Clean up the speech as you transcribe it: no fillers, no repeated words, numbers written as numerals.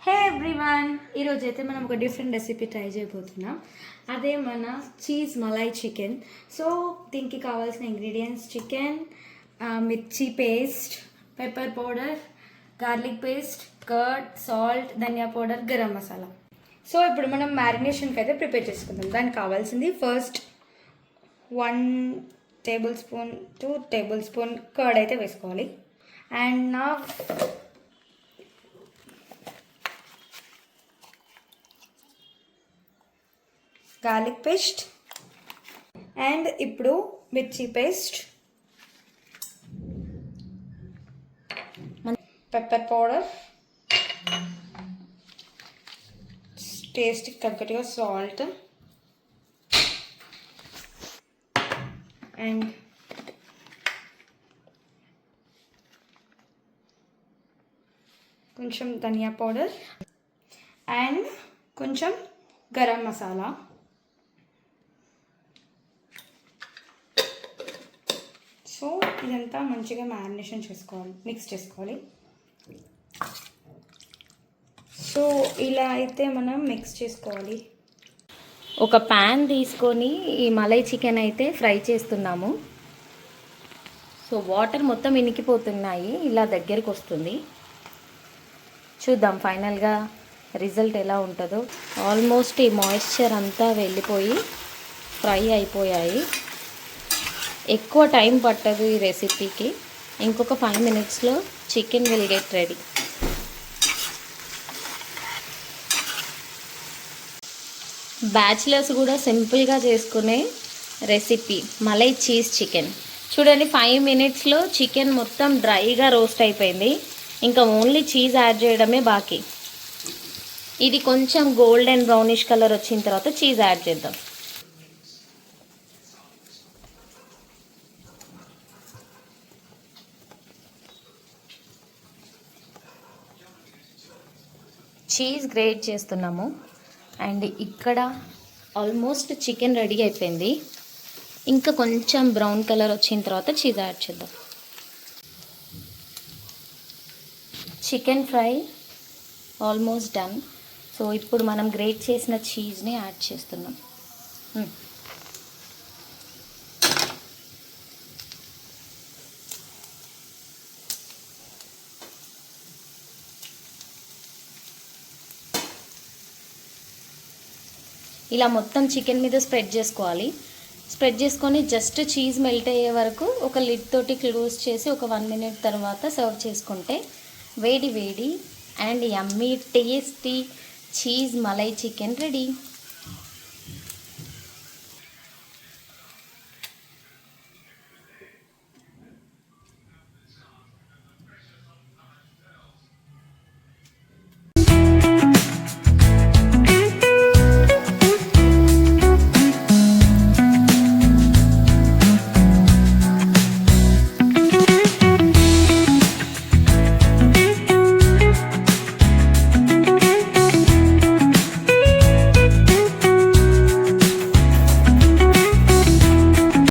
హే everyone, ఈరోజు అయితే మనం ఒక డిఫరెంట్ రెసిపీ ట్రై చేయబోతున్నాం. అదే మన చీజ్ మలై చికెన్. సో దీనికి కావాల్సిన ఇంగ్రీడియంట్స్ చికెన్, మిర్చి paste, pepper powder, garlic paste, curd, salt, ధనియా పౌడర్, గరం మసాలా. సో ఇప్పుడు మనం మ్యారినేషన్కి అయితే ప్రిపేర్ చేసుకుందాం. దానికి కావాల్సింది first 1 tablespoon 2 tablespoon curd అయితే వేసుకోవాలి. అండ్ నా గార్లిక్ పేస్ట్ అండ్ ఇప్పుడు మిర్చి పేస్ట్, పెప్పర్ పౌడర్, టేస్ట్కి తగ్గట్టుగా సాల్ట్ అండ్ కొంచెం ధనియా పౌడర్ అండ్ కొంచెం గరం మసాలా. సో ఇదంతా మంచిగా మ్యారినేషన్ చేసుకోవాలి, మిక్స్ చేసుకోవాలి. సో ఇలా అయితే మనం మిక్స్ చేసుకోవాలి. ఒక ప్యాన్ తీసుకొని ఈ మలై చికెన్ అయితే ఫ్రై చేస్తున్నాము. సో వాటర్ మొత్తం ఇనికిపోతున్నాయి, ఇలా దగ్గరికి వస్తుంది. చూద్దాం ఫైనల్గా రిజల్ట్ ఎలా ఉంటుందో. ఆల్మోస్ట్ ఈ మాయిశ్చర్ అంతా వెళ్ళిపోయి ఫ్రై అయిపోయాయి. ఎక్కువ టైం పట్టదు ఈ రెసిపీకి. ఇంకొక 5 minutesలో chicken will get ready. Bachelors కూడా సింపుల్గా చేసుకునే రెసిపీ మలై చీజ్ చికెన్. చూడండి 5 minutesలో చికెన్ మొత్తం డ్రైగా రోస్ట్ అయిపోయింది. ఇంకా ఓన్లీ చీజ్ యాడ్ చేయడమే బాకీ. ఇది కొంచెం గోల్డెన్ బ్రౌనిష్ కలర్ వచ్చిన తర్వాత చీజ్ యాడ్ చేద్దాం. చీజ్ గ్రేట్ చేస్తున్నాము. అండ్ ఇక్కడ ఆల్మోస్ట్ చికెన్ రెడీ అయిపోయింది. ఇంకా కొంచెం బ్రౌన్ కలర్ వచ్చిన తర్వాత చీజ్ యాడ్ చేద్దాం. Chicken fry almost done. So ఇప్పుడు మనం గ్రేట్ చేసిన చీజ్ని యాడ్ చేస్తున్నాం. ఇలా మొత్తం చికెన్ మీద స్ప్రెడ్ చేసుకోవాలి. స్ప్రెడ్ చేసుకొని జస్ట్ చీజ్ మెల్ట్ అయ్యే వరకు ఒక లిడ్ తోటి క్లోజ్ చేసి ఒక 1 minute తర్వాత సర్వ్ చేసుకుంటే వేడి వేడి and yummy tasty cheese malai chicken ready.